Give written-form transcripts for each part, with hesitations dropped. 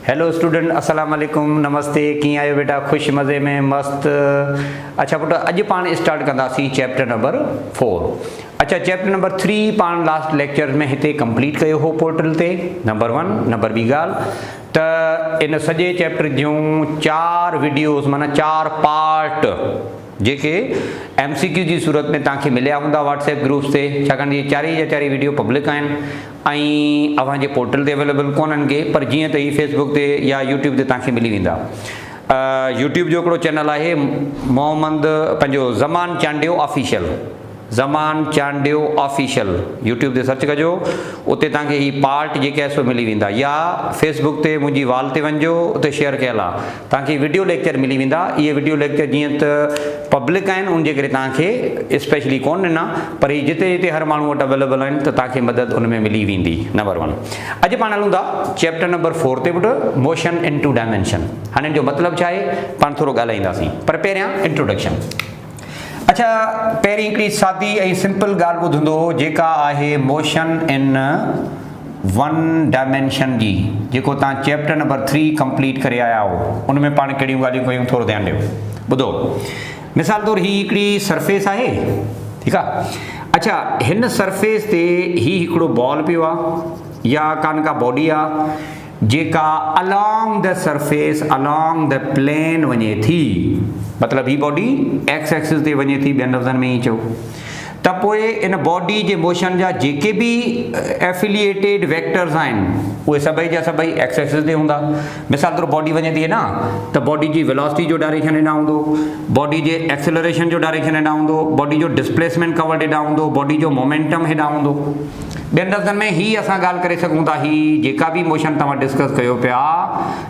Hello student, अस्सलाम वालेकुम, नमस्ते। कीअं आहियो बेटा? ख़ुशि मज़े में मस्त। अच्छा पुट, अॼु पाण स्टार्ट कंदासीं चैप्टर नंबर 4। अच्छा, चैप्टर नंबर 3 पाण लास्ट लेक्चर में हिते कंप्लीट कयो हो पोर्टल ते। नंबर 1। नंबर ॿी ॻाल्हि त इन सॼे चैप्टर जूं 4 वीडियोज़ माना 4 पार्ट जेके MCQ जी सूरत में तव्हांखे मिलिया हूंदा व्हाट्सएप ग्रुप ते, छाकाणि इहे चारई जा चारई वीडियो पब्लिक आहिनि ऐं अव्हांजे पोर्टल ते अवेलेबल कोन्हनि के, पर जीअं त ही फेसबुक ते या यूट्यूब ते तव्हांखे मिली वेंदा। यूट्यूब जो हिकिड़ो चैनल आहे मोहम्मद पंहिंजो ज़मान चांडियो ऑफिशियल, ज़मान चांडियो ऑफिशियल, यूट्यूब ते सर्च कजो, उते तव्हांखे ही पार्ट जेके आहे सो मिली वेंदा। या फेसबुक ते मुंहिंजी वाल ते वञिजो, उते शेयर कयल आहे, तव्हांखे वीडियो लेक्चर मिली वेंदा। इहे वीडियो लेक्चर जीअं त पब्लिक आहिनि उन जे करे तव्हांखे स्पेशली कोन ॾिना, पर ही जिते जिते हर माण्हू वटि अवेलेबल आहिनि त तव्हांखे मदद उन में मिली वेंदी। नंबर 1। अॼु पाण हलूं था चैप्टर नंबर 4 ते पुट, मोशन इन 2 डायमेंशन। हाणे जो मतिलबु छा आहे पाण थोरो ॻाल्हाईंदासीं, पर पहिरियां इंट्रोडक्शन। अच्छा, पहिरीं हिकिड़ी सादी ऐं सिंपल ॻाल्हि ॿुधंदो जेका आहे मोशन इन 1 डायमेंशन जी, जेको तव्हां चैप्टर नंबर 3 कंप्लीट करे आया हो। उन में पाण कहिड़ियूं ॻाल्हियूं कयूं थोरो ध्यानु ॾियो। ॿुधो, मिसाल तौरु ही हिकिड़ी सरफेस आहे, ठीकु आहे। अच्छा, हिन सरफेस ते ही हिकिड़ो बॉल पियो आहे या कान का बॉडी आहे जेका along the surface along the plane वञे थी, मतिलबु ही बॉडी एक्स एक्सिस ते वञे थी, ॿियनि लफ़्ज़नि में ई चओ त पोइ इन बॉडी जे मोशन जा जेके बि एफिलिएटेड वेक्टर्स आहिनि उहे सभई जा सभई एक्स एक्सिस ते हूंदा। मिसाल तौरु बॉडी वञे थी न, त बॉडी जी वेलोसिटी जो डायरेक्शन हेॾां हूंदो, बॉडी जे एक्सेलरेशन जो डायरेक्शन हेॾां हूंदो, बॉडी जो डिस्प्लेसमेंट कवर्ड हेॾां हूंदो, बॉडी जो मोमेंटम हेॾां हूंदो। ॿियनि लफ़्ज़नि में ही असां ॻाल्हि करे सघूं था, ही जेका बि मोशन तव्हां डिस्कस कयो पिया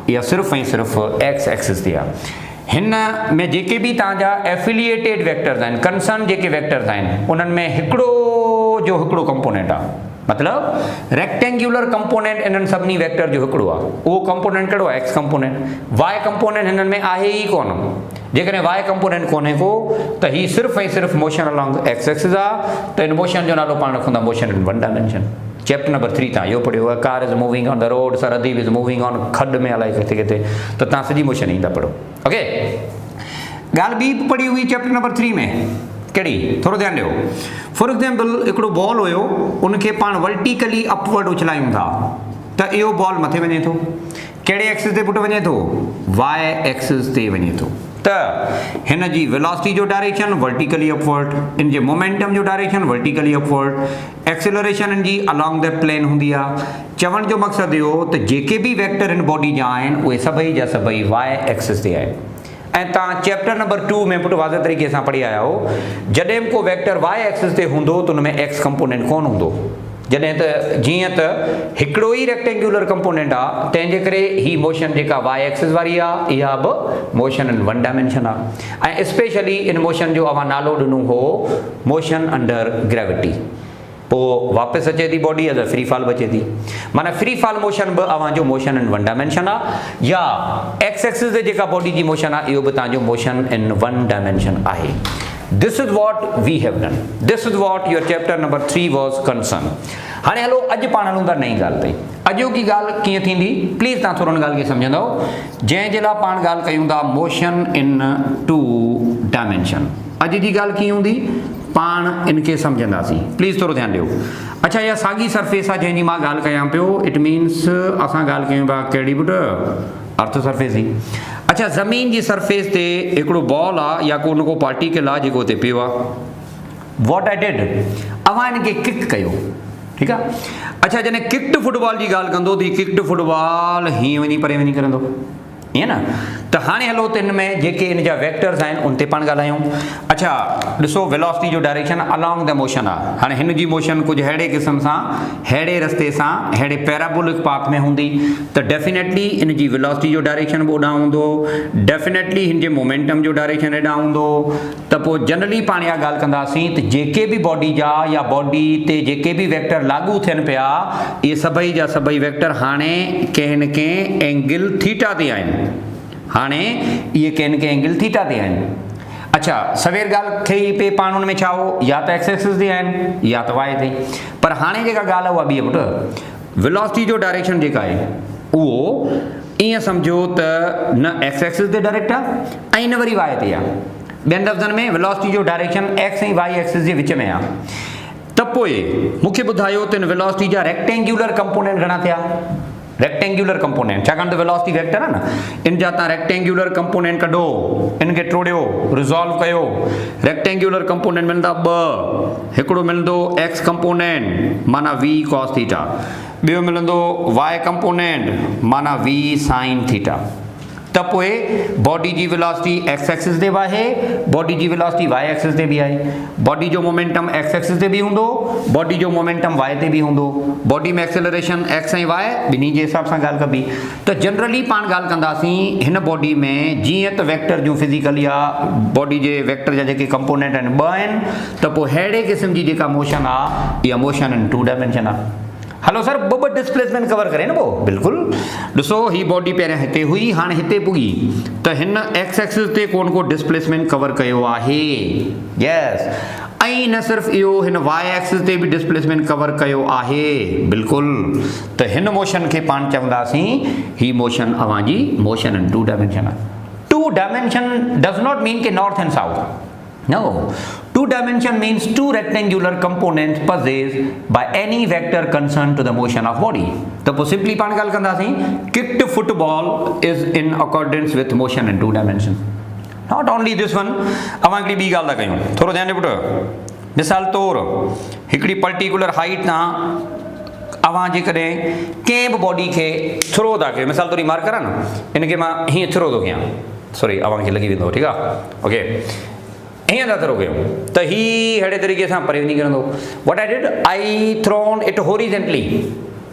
इहा सिर्फ़ु ऐं सिर्फ़ु एक्स एक्सिस ते आहे। हिन में जेके बि तव्हांजा एफिलिएटेड वेक्टर्स आहिनि, कंसर्न जेके वेक्टर्स आहिनि, उन्हनि में हिकिड़ो कंपोनेंट आहे, मतिलबु रेक्टेंगुलर कंपोनेंट इन्हनि सभिनी वेक्टर जो हिकिड़ो आहे। उहो कंपोनेंट कहिड़ो आहे? X component. वाई कंपोनेंट हिननि में आहे ई कोन। जेकॾहिं वाई कंपोनेंट कोन्हे को त ही सिर्फ़ु ऐं सिर्फ़ु मोशन अलोंग एक्स एक्सिस आहे। त इन मोशन जो नालो पाण रखूं था motion in 1 dimension. Chapter number 3 तव्हां इहो पढ़ियो आहे, car is moving on the road, Sardeep is moving on खड में, अलाए किथे किथे, त तव्हां सॼी मोशन ईंदा पढ़ो। ओके, ॻाल्हि ॿी पढ़ी हुई चैप्टर नंबर 3 में, कहिड़ी? थोरो ध्यानु ॾियो। फॉर एग्जाम्पल हिकिड़ो बॉल हुयो, उनखे पाण वर्टिकली अपवर्ड उछलायूं था, त इहो बॉल मथे वञे थो। कहिड़े एक्सिस ते पुट वञे थो? वाई एक्सिस ते वञे थो। त हिन जी वेलोसिटी जो डायरेक्शन वर्टिकली अपवर्ड, इन जे मोमेंटम जो डायरेक्शन वर्टिकली अपवर्ड, एक्सेलरेशन इन जी अलोंग द प्लेन हूंदी आहे। चवण जो मक़सदु इहो त जेके बि वेक्टर इन बॉडी जा आहिनि उहे सभई जा सभई वाई एक्सिस ते आहिनि। ऐं तव्हां चैप्टर नंबर 2 में पुट वाज़ह तरीक़े सां पढ़ी आया हो, जॾहिं को वेक्टर वाई एक्सिस ते हूंदो त उन में एक्स कंपोनेंट कोन हूंदो। जॾहिं त जीअं त हिकिड़ो ई रेक्टेंगुलर कंपोनेंट आहे, तंहिंजे करे ही मोशन जेका वाई एक्सिस वारी आहे इहा बि मोशन इन 1 डायमेंशन आहे। ऐं स्पेशली इन मोशन जो अवां नालो ॾिनो हो मोशन अंडर ग्रेविटी। पोइ वापसि अचे थी body as a free fall बचे थी, माना फ्री फॉल मोशन बि अवांजो मोशन इन 1 डायमेंशन आहे। या एक्स एक्सिस ते जेका बॉडी जी मोशन आहे इहो बि तव्हांजो मोशन इन 1 डायमेंशन आहे। This is what we have done. This is what your chapter number 3 was concerned. हाणे हलो अॼु पाण हलूं था नई ॻाल्हि ताईं। अॼु की ॻाल्हि कीअं थींदी, प्लीज़ तव्हां थोरो ॻाल्हि खे सम्झंदव, जंहिं जे लाइ पाण ॻाल्हि कयूं था मोशन इन 2 डायमेंशन। अॼु जी ॻाल्हि कीअं हूंदी पाण इनखे सम्झंदासीं, प्लीज़ थोरो ध्यानु ॾियो। अच्छा, इहा साॻी सरफेस आहे जंहिंजी मां ॻाल्हि कयां पियो, इट मीन्स असां ॻाल्हि कयूं पिया कहिड़ी पुट? अर्थ सरफेस जी। अच्छा, ज़मीन जी सरफेस ते हिकिड़ो बॉल आहे या को पार्टिकल आहे जेको हुते पियो आहे। वॉट आई डिड, अवां हिनखे किक कयो, ठीकु आहे। अच्छा, जॾहिं किक्ड फुटबॉल जी ॻाल्हि कंदो त किक्ड फुटबॉल हीअं वञी परे वञी करंदो, ईअं न। त हाणे हलो त हिन में जेके हिन जा वेक्टर्स आहिनि उन ते पाण ॻाल्हायूं। अच्छा, ॾिसो वेलोसिटी जो डायरेक्शन अलोंग द मोशन आहे। हाणे हिन जी मोशन कुझु अहिड़े क़िस्म सां, अहिड़े रस्ते सां, अहिड़े पैराबोलिक पाथ में हूंदी, त डेफिनेटली इन जी वेलोसिटी जो डायरेक्शन बि ओॾां हूंदो, डेफिनेटली हिन जे मोमेंटम जो डायरेक्शन हेॾां हूंदो। त पोइ जनरली पाण इहा ॻाल्हि कंदासीं त जेके बि बॉडी जा या बॉडी ते जेके बि वेक्टर लागू थियनि पिया, इहे सभई जा सभई वेक्टर हाणे कंहिं न कंहिं एंगल थीटा ते आहिनि। हाणे इहे कंहिं न कंहिं एंगल थीटा ते आहिनि। अच्छा, सवेर ॻाल्हि थिए पे पाण उन में छा हो, या त एक्स एक्सिस ते आहिनि या त वाई ते। पर हाणे जेका ॻाल्हि आहे उहा ॿी आहे पुट, वेलोसिटी जो डायरेक्शन जेका आहे उहो ईअं सम्झो त न एक्स एक्सिस ते डायरेक्ट आहे ऐं न वरी वाई ते आहे। ॿियनि लफ़्ज़नि में वेलोसिटी जो डायरेक्शन एक्स ऐं वाई एक्सिस जे विच में आहे। त पोइ मूंखे ॿुधायो त हिन वेलोसिटी जा रेक्टेंगुलर कंपोनेंट घणा थिया? रेक्टेंगुलर कंपोनेंट, छाकाणि त वेलोसिटी वेक्टर आहे न, इन जा तव्हां रेक्टेंगुलर कंपोनेंट कढो, इनखे टोड़ियो, रिज़ॉल्व कयो। रेक्टेंगुलर कंपोनेंट मिलंदा ॿ, हिकिड़ो मिलंदो एक्स कंपोनेंट माना वी कॉस थीटा, ॿियो मिलंदो वाई कंपोनेंट माना वी साइन थीटा। त पोइ बॉडी जी वेलोसिटी एक्स एक्सिस ते बि आहे, बॉडी जी वेलोसिटी वाई एक्सिस ते बि आहे। बॉडी जो मोमेंटम एक्स एक्सिस ते बि हूंदो, बॉडी जो मोमेंटम वाई ते बि हूंदो। बॉडी में एक्सेलरेशन एक्स ऐं वाई ॿिन्ही जे हिसाब सां ॻाल्हि कबी। त जनरली पाण ॻाल्हि कंदासीं हिन बॉडी में, जीअं त वेक्टर जूं फिज़िकली आहे, बॉडी जे वेक्टर जा जेके कंपोनेंट आहिनि ॿ आहिनि, त पोइ अहिड़े क़िस्म जी जेका मोशन आहे इहा मोशन इन 2 डायमेंशन आहे। हलो सर ॿ डिस्प्लेसमेंट कवर करे न पोइ? बिल्कुलु। ॾिसो ही बॉडी पहिरियां हिते हुई, हाणे हिते पुगी, त हिन एक्स एक्सिस ते कोन को डिस्प्लेसमेंट कवर कयो आहे। यस। ऐं न सिर्फ़ु इहो, हिन वाई एक्सिस ते बि डिस्प्लेसमेंट कवर कयो आहे। बिल्कुलु। त हिन मोशन खे पाण चवंदासीं ही मोशन अव्हांजी मोशन इन 2 डायमेंशन आहे। 2 डायमेंशन डज़ नॉट मीन के north and south. No, 2 dimension means 2 rectangular components possessed by any vector concerned to the motion of body. तो पोइ सिंपली पाण ॻाल्हि कंदासीं, kicked football is in accordance with motion in 2 dimension. Not only this one, अवां हिकिड़ी ॿी ॻाल्हि था कयूं, थोरो ध्यानु ॾियो पुटु। मिसाल तौरु हिकिड़ी पर्टिकुलर हाइट तां अवां जेकॾहिं कंहिं बि बॉडी खे थ्रो था कयो, मिसाल तौरु मार्कर आहे न, हिनखे मां हीअं थ्रो थो कयां, सॉरी अवां खे लॻी वेंदो, ठीकु आहे, ओके, हीअं था थ्रो कयूं त ही अहिड़े तरीक़े सां परे वञी किरंदो। What I did, I thrown it horizontally,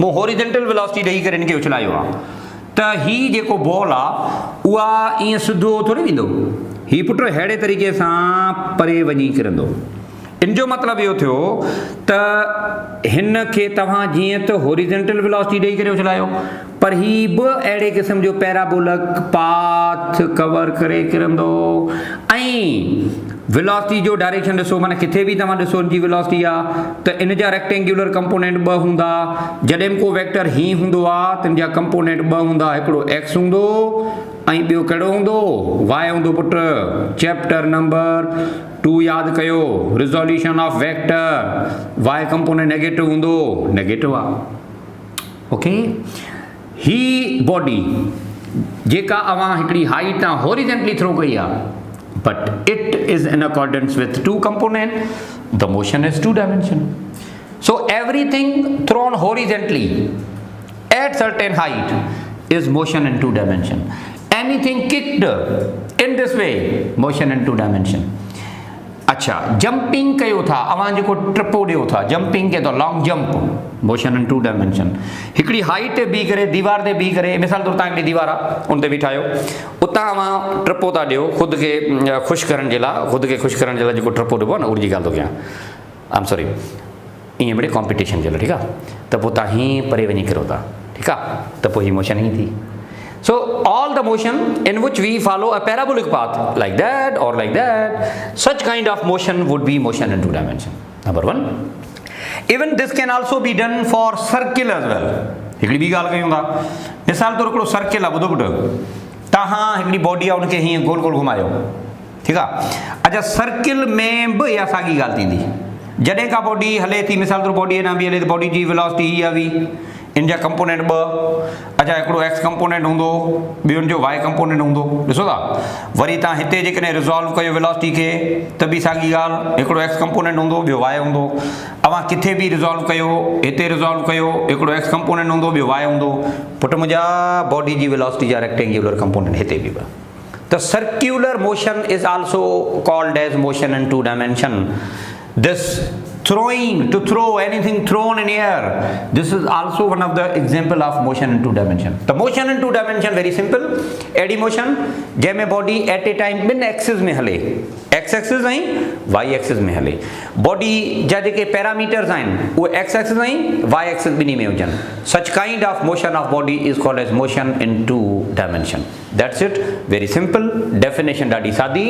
मूं हॉरिजेंटल वेलोसिटी ॾेई करे हिनखे उछलायो आहे। त ही जेको बॉल आहे उहा ईअं सिधो थोरी वेंदो, ही पुट अहिड़े तरीक़े सां परे वञी किरंदो। इन जो मतिलबु इहो थियो त हिन खे तव्हां जीअं त हॉरिजेंटल वेलोसिटी ॾेई करे उछलायो, पर ही बि अहिड़े क़िस्म जो पैराबोलिक पाथ कवर करे किरंदो। ऐं वेलोसिटी जो डायरेक्शन ॾिसो, माना किथे बि तव्हां ॾिसो इनजी वेलोसिटी आहे त इन जा रेक्टेंगुलर कंपोनेंट ॿ हूंदा। जॾहिं को वेक्टर ही हूंदो आहे त इन जा कंपोनेंट ॿ हूंदा, हिकिड़ो एक्स हूंदो ऐं ॿियो कहिड़ो हूंदो, वाई हूंदो। पुट चैप्टर नंबर 2 यादि कयो, resolution of vector, Y component negative हूंदो, नेगेटिव आहे। ओके, ही बॉडी जेका अवां हिकिड़ी हाइट तां हॉरिजेंटली थ्रो कई आहे, but it is in accordance with 2 component, the motion is 2 dimension. So everything thrown horizontally at certain height is motion in 2 dimension. Anything kicked in this way, motion in 2 dimension. अच्छा, jumping कयो था, अवां जेको ट्रिपो ॾियो था, jumping के तो long jump, motion in 2 dimension. हिकिड़ी हाइट ते बीह करे, दीवार ते बीह करे, मिसाल तौरु तव्हां हिकिड़ी दीवार आहे उन ते बीठा आहियो, उतां अवां ट्रिपो था ॾियो ख़ुदि खे ख़ुशि करण जे लाइ, ख़ुदि खे ख़ुशि करण जे लाइ जेको ट्रिपो ॾिबो आहे न, उनजी ॻाल्हि थो कयां, आई एम सॉरी, ईअं मिड़े कॉम्पिटिशन जे लाइ, ठीकु आहे, त पोइ तव्हां हीअं परे वञी किरो था, ठीकु आहे, त पोइ हीअ मोशन ई थी। So all the motion in which we follow a parabolic path like that or like that, such kind of motion would be motion in 2 dimension. Number 1. Even this can also be done for circle as well. हिकिड़ी ॿी ॻाल्हि कयूं था, मिसाल तौरु हिकिड़ो circle आहे, ॿुधो पुटु, तव्हां हिकिड़ी बॉडी आहे उनखे हीअं गोल गोल घुमायो, ठीकु आहे। अच्छा, सर्किल में बि इहा साॻी ॻाल्हि थींदी। जॾहिं का बॉडी हले थी, मिसाल तौरु बॉडी न बि हले त बॉडी जी वेलोसिटी हीअ आहे वी, इन जा कंपोनेंट 2, अच्छा हिकिड़ो एक्स कंपोनेंट हूंदो, ॿियो जो वाई कंपोनेंट हूंदो, ॾिसो था। वरी तव्हां हिते जेकॾहिं रिज़ॉल्व कयो वेलोसिटी खे त बि साॻी ॻाल्हि, हिकिड़ो एक्स कंपोनेंट हूंदो, ॿियो वाई हूंदो। अवां किथे बि रिज़ॉल्व कयो, हिते रिज़ॉल्व कयो, हिकिड़ो एक्स कंपोनेंट हूंदो, ॿियो वाई हूंदो। पुट मुंहिंजा बॉडी जी वेलोसिटी जा रेक्टेंगुलर कंपोनेंट हिते बि ॿ। त circular motion is also called as motion in 2 dimension. This throwing, to throw anything thrown in air, this is also one of the example of motion in 2 dimension. The motion in 2 dimension very simple, एडी motion जंहिंमें body at a time ॿिनि axis में हले, X axis ऐं Y axis में हले। Body जा जेके पैरामीटर्स आहिनि उहे एक्स एक्सिस ऐं वाई एक्सिस ॿिन्ही में हुजनि। Such kind of motion of body is called as motion in 2 dimension. That's it, very simple definition ॾाढी सादी।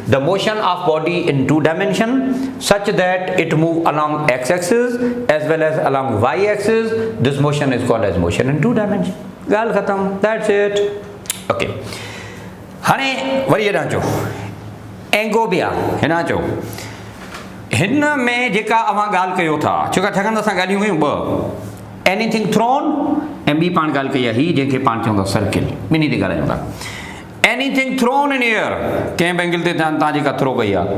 The motion of body in 2 dimension such that it move along x axis as well as along y axis, this motion is called as motion in 2 dimension. ॻाल्हि ख़तमु, that's it. Okay, हाणे वरी हेॾां अचो, एंगोबिया हिन चो हिन में जेका अवां ॻाल्हि कयो था, छाकाणि असां ॻाल्हियूं कयूं ॿ, एनीथिंग थ्रोन ऐं ॿी पाण ॻाल्हि कई आहे ही जंहिंखे पाण चवंदा सर्किल, ॿिन्ही ते ॻाल्हायूं था। एनीथिंग थ्रोन इन एयर, कंहिं बि एंगल ते तव्हां जेका थ्रो कई आहे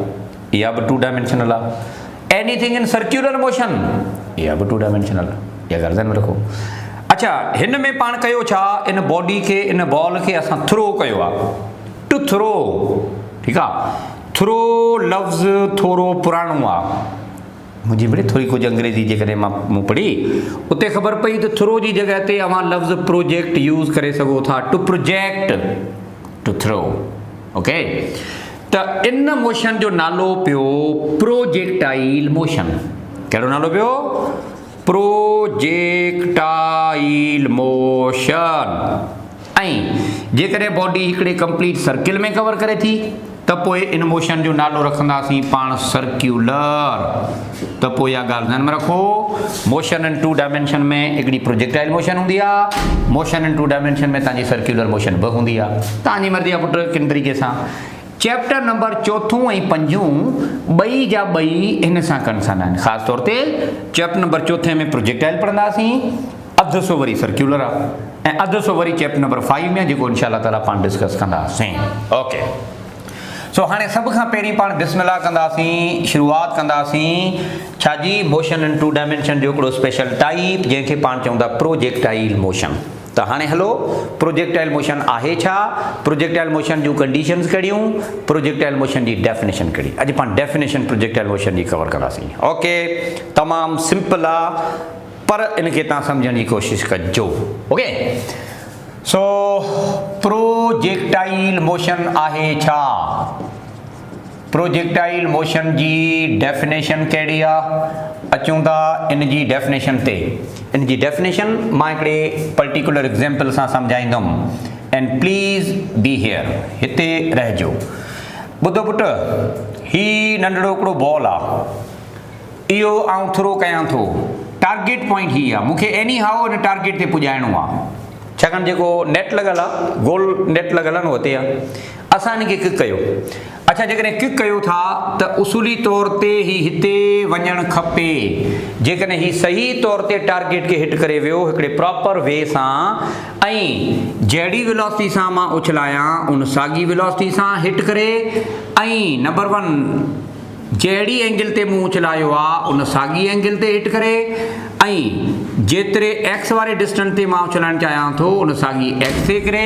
इहा बि 2 डायमेंशनल आहे। एनीथिंग इन सर्क्यूलर मोशन, इहा बि 2 डायमेंशनल आहे, इहा ॻाल्हि ध्यान में रखो। अच्छा, हिन में पाण कयो छा, इन बॉडी खे, इन बॉल खे असां थ्रो कयो आहे, टू थ्रो, ठीकु आहे। थ्रो लफ़्ज़ थोरो पुराणो आहे, मुंहिंजी बड़ी थोरी कुझु अंग्रेज़ी जेकॾहिं मूं पढ़ी उते ख़बर पई त थ्रो जी जॻह ते अवां लफ़्ज़ प्रोजेक्ट यूज़ करे सघो था, to project, to throw. Okay, त इन मोशन जो नालो पियो प्रोजेक्टाइल मोशन। कहिड़ो नालो पियो? Projectile motion. ऐं जेकॾहिं बॉडी हिकिड़े कंप्लीट सर्किल में कवर करे थी त पोइ इन मोशन जो नालो रखंदासीं पाण सर्क्यूलर। त पोइ इहा ॻाल्हि ध्यान में रखो, मोशन इन 2 डायमेंशन में हिकिड़ी प्रोजेक्टाइल मोशन हूंदी आहे, मोशन इन 2 डायमेंशन में तव्हांजी सर्क्यूलर मोशन बि हूंदी आहे। तव्हांजी मर्ज़ी आहे पुट किन तरीक़े सां। चैप्टर नंबर 4 ऐं 5 ॿई जा ॿई हिन सां कंसर्न आहिनि। ख़ासि तौर ते चैप्टर नंबर 4 में प्रोजेक्टाइल पढ़ंदासीं, अधु सो वरी सर्क्यूलर आहे ऐं अधु सो वरी चैप्टर नंबर 5 में जेको इंशाअल्लाह ताला पाण डिस्कस कंदासीं। ओके, सो हाणे सभ खां पहिरीं पाण बिस्मिल्लाह कंदासीं, शुरूआत कंदासीं छाजी, मोशन इन 2 डायमेंशन जो हिकिड़ो स्पेशल टाइप जंहिंखे पाण चवंदा प्रोजेक्टाइल मोशन। त हाणे हलो, प्रोजेक्टाइल मोशन आहे छा, प्रोजेक्टाइल मोशन जूं कंडीशंस कहिड़ियूं, प्रोजेक्टाइल मोशन जी डेफिनेशन कहिड़ी। अॼु पाण डेफिनेशन प्रोजेक्टाइल मोशन जी कवर कंदासीं। ओके, तमामु सिंपल आहे पर इनखे तव्हां सम्झण जी कोशिशि कजो। ओके, सो प्रोजेक्टाइल मोशन आहे छा, प्रोजेक्टाइल मोशन जी डेफिनेशन कहिड़ी आहे, अचूं था इन जी डेफिनेशन ते। इन जी डेफिनेशन मां हिकिड़े पर्टिकुलर एग्जाम्पल सां सम्झाईंदुमि एंड प्लीज़ बी हियर, हिते रहिजो। ॿुधो पुट, ही नंढड़ो हिकिड़ो बॉल आहे, इहो आउं थ्रो कयां थो, टारगेट पॉइंट ही आहे, मूंखे एनी हाउ इन टारगेट ते पुॼाइणो आहे। छाकाणि जेको नेट लॻल आहे, गोल नेट लॻल आहे न हुते आहे, असां हिनखे किक कयो। अच्छा, जेकॾहिं किक कयो था त उसूली तौर ते ही हिते वञणु खपे। जेकॾहिं ही सही तौर ते टारगेट खे हिट करे वियो हिकिड़े प्रॉपर वे सां, ऐं जहिड़ी वेलोसिटी सां मां उछलायां उन साॻी वेलोसिटी सां हिट करे, ऐं नंबर 1 जहिड़ी एंगल ते मूं उछलायो आहे उन साॻी एंगल ते हिट करे, ऐं जेतिरे एक्स वारे डिस्टेंस ते मां उछलाइणु चाहियां थो उन साॻी एक्स ते करे।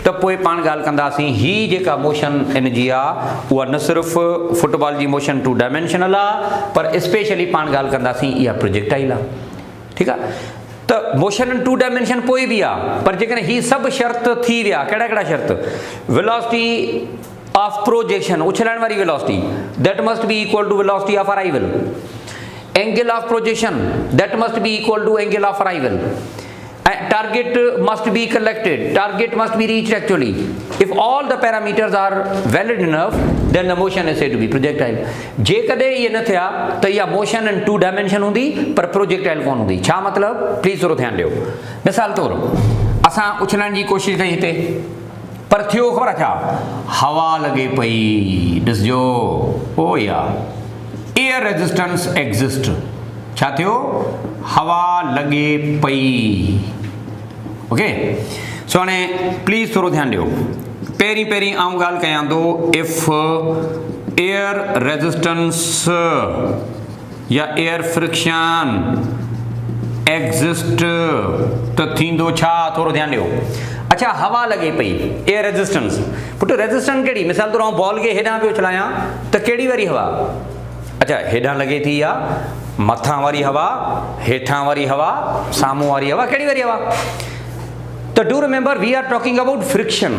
त पोइ पाण ॻाल्हि कंदासीं ही जेका मोशन इन जी आहे उहा न सिर्फ़ु फुटबॉल जी मोशन 2 डायमेंशनल आहे, पर स्पेशली पाण ॻाल्हि कंदासीं इहा प्रोजेक्टाइल आहे। ठीकु आहे, त मोशन इन 2 डायमेंशन पोइ बि आहे, पर जेकॾहिं ही सभु शर्त थी विया, कहिड़ा कहिड़ा शर्त, वेलोसिटी ऑफ प्रोजेक्शन, उछलाइण वारी velocity, that must be equal to velocity of arrival. Angle of projection, that must be equal to angle of arrival. Target must be collected, target must be reached actually. If all the parameters are valid enough, then the motion is said to be projectile. जेकॾहिं ये न थिया त इहा motion in 2 dimension हूंदी पर projectile कोन हूंदी। छा मतिलबु, प्लीज़ थोरो ध्यानु ॾियो। मिसाल तौरु असां उछलण जी कोशिशि कई हिते, पर थियो ख़बर आहे छा, हवा लॻे पई, ॾिसजो ओ या एयर रेजिस्टेंस एग्जिस्ट। छा थियो, हवा लॻे पई। ओके, सो हाणे प्लीज़ थोरो ध्यानु ॾियो। पहिरीं आउं ॻाल्हि कयां थो, इफ एयर रेजिस्टेंस या एयर फ्रिक्शन एग्जिस्ट त थींदो छा, थोरो ध्यानु ॾियो। अच्छा, हवा लॻे पई, एयर रेजिस्टेंस, पुट रेजिस्टेंस कहिड़ी, मिसाल तौरु बॉल खे हेॾां पियो चलायां त कहिड़ी वारी हवा, अच्छा हेॾां लॻे थी या मथां वारी हवा, हेठां वारी हवा, साम्हूं वारी हवा, कहिड़ी वारी हवा। So do remember, we are talking about friction.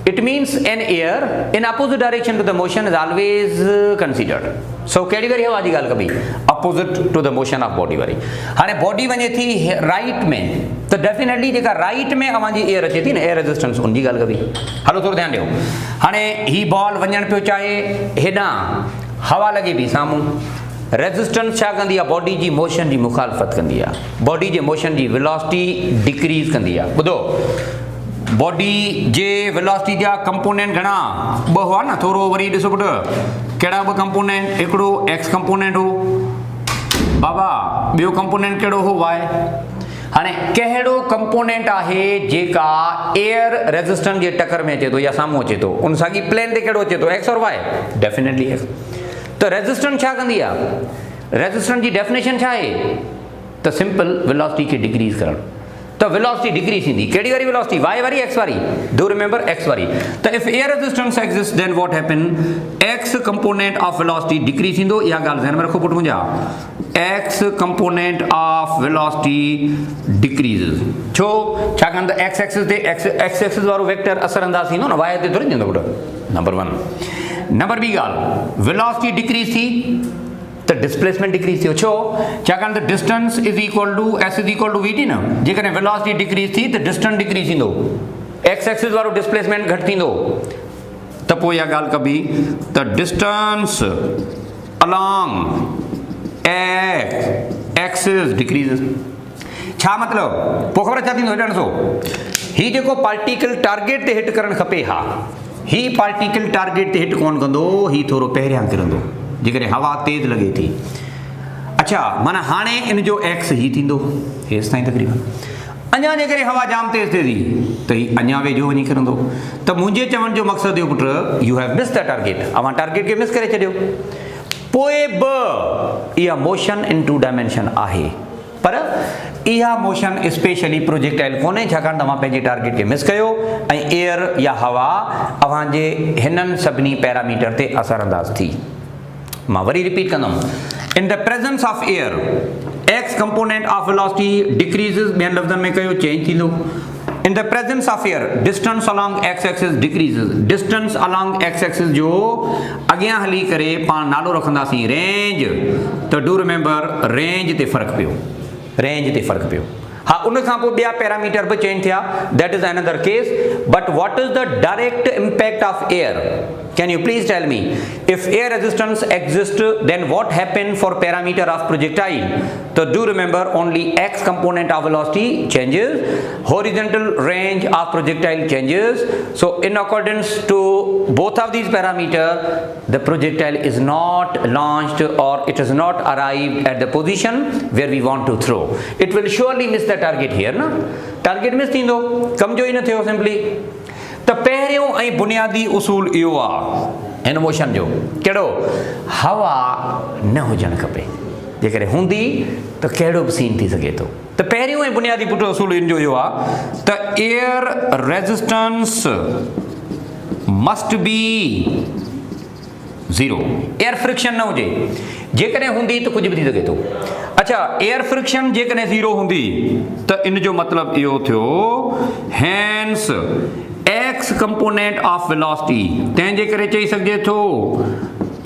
It means an air in opposite direction to the motion is always considered. So कहिड़ी वारी हवा जी ॻाल्हि कबी, opposite to the motion of body वारी। हाणे बॉडी वञे थी राइट में त डेफिनेटली जेका राइट में अवां जी एयर अचे थी न, एयर रेजिस्टेंस, उनजी ॻाल्हि कबी। हलो थोरो ध्यानु ॾियो। हाणे ही बॉल वञणु पियो चाहे हेॾां, हवा लॻे पई साम्हूं, रेजिस्टेंस छा कंदी आहे, बॉडी जी मोशन जी मुखालफ़त कंदी आहे, बॉडी जे मोशन जी वेलोसिटी डिक्रीज़ कंदी आहे। ॿुधो, बॉडी जे वेलोसिटी जा कंपोनेंट घणा ॿ हुआ न, थोरो वरी ॾिसो पुटु कहिड़ा ॿ कंपोनेंट, हिकिड़ो एक्स कंपोनेंट हो बाबा, ॿियो कंपोनेंट कहिड़ो हो वाई। हाणे कहिड़ो कंपोनेंट आहे जेका एयर रेजिस्टेंस जे टक्कर में अचे थो या साम्हूं अचे थो, उन साॻी प्लेन ते कहिड़ो अचे थो, एक्स और वाई, डेफिनेटली एक्स। त रेजिस्टेंस छा कंदी आहे, रेजिस्टेंस जी डेफिनेशन छा आहे, त सिंपल वेलोसिटी खे डिक्रीज़ करणु। त वेलोसिटी डिक्रीज़ थींदी, कहिड़ी वारी वेलोसिटी, वाई वारी एक्स वारी, डू रिमेंबर एक्स वारी। त if air resistance exist then what happen, X component of velocity decrease थींदो। इहा ॻाल्हि ज़हन में रखो पुट मुंहिंजा, X component of velocity decrease. छो, छाकाणि त एक्स एक्सिस ते एक्स एक्सिस वारो वेक्टर असर अंदाज़ थींदो न, वाई ते थोरी थींदो पुट, नंबर वन। नंबर ॿी ॻाल्हि, वेलोसिटी डिक्रीज़ थी त डिस्प्लेसमेंट डिक्रीज़ थियो। छो, छाकाणि त distance is equal to S is equal to V T न, जेकॾहिं वेलोसिटी डिक्रीज़ थी त डिस्टेंस डिक्रीज़ थींदो, एक्स एक्सिस वारो डिस्प्लेसमेंट घटि थींदो। त पोइ इहा ॻाल्हि कबी त डिस्टेंस अलॉन्ग एक्सिस डिक्रीज़। छा मतिलबु, पोइ ख़बर छा थींदो, हेॾा ॾिसो, हीउ जेको पार्टिकल टारगेट ते हिट करणु खपे, हा हीउ पार्टिकल टारगेट ते हिट कोन कंदो, हीउ थोरो पहिरियां किरंदो जेकॾहिं हवा तेज़ लॻे थी। अच्छा, माना हाणे इन जो एक्स हीउ थींदो हेसि ताईं तक़रीबन, अञा जेकॾहिं हवा जाम तेज़ थिए थी त हीउ अञा वेझो वञी किरंदो। त मुंहिंजे चवण जो मक़सदु इहो पुटु, U have miss the target, अवां टारगेट खे मिस करे छॾियो। पोइ बि इहा मोशन इन टू डायमेंशन आहे, पर इहा मोशन स्पेशली प्रोजेक्टाइल कोन्हे, छाकाणि त तव्हां पंहिंजे टारगेट खे मिस कयो ऐं एयर या हवा अव्हांजे हिननि सभिनी पैरामीटर ते असर अंदाज़ थी। मां वरी रिपीट कंदुमि, in the presence of air X component of velocity decreases, ॿियनि लफ़्ज़नि में कयो चेंज थींदो। In the presence of air distance along X axis decreases, distance along X axis जो अॻियां हली करे पाण नालो रखंदासीं रेंज। त डू रिमेंबर रेंज ते फ़र्क़ु पियो, रेंज ते फ़र्क़ु पियो। हा, उन खां पोइ ॿिया पैरामीटर बि चेंज थिया, that is another case, but what is the direct impact of air, can you please tell me, if air resistance exists then what happened for parameter of projectile? So do remember only x component of velocity changes, horizontal range of projectile changes. So in accordance to both of these parameters, the projectile is not launched or it has not arrived at the position where we want to throw. It will surely miss the target here, na? Target miss थींदो, कम जो ही न थियो simply। त पहिरियों ऐं बुनियादी उसूल इहो आहे हिन मोशन जो, कहिड़ो, हवा न हुजणु खपे, जेकॾहिं हूंदी त कहिड़ो बि सीन थी सघे थो। त पहिरियों ऐं बुनियादी पुट उसूल इन जो इहो आहे त air resistance must be zero, air friction न हुजे, जेकॾहिं हूंदी त कुझु बि थी सघे थो। अच्छा, एयर फ्रिक्शन जेकॾहिं ज़ीरो हूंदी त इन जो मतिलबु इहो थियो, हैंस एक्स कंपोनेंट ऑफ वेलोसिटी, तंहिंजे करे चई सघिजे थो